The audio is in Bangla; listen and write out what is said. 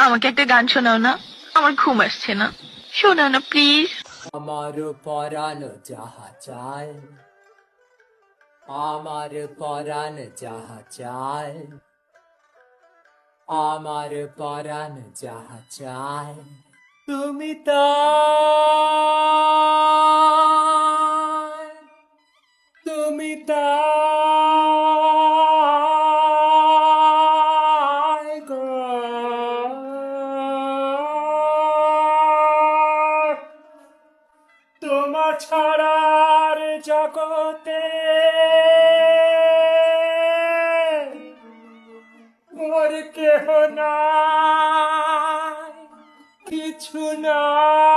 আমাকে একটা গান শোনাও না, আমার ঘুম আসছে না। শোনাও না প্লিজ। আমার পরাণ যাহা চায়, আমার পরাণ যাহা চায়, আমার পরাণ যাহা চায়, তুমি তাই, তুমি তাই গো। তোমা ছাড়ার জগতে মোর কেহ নাই, কিছু নাই।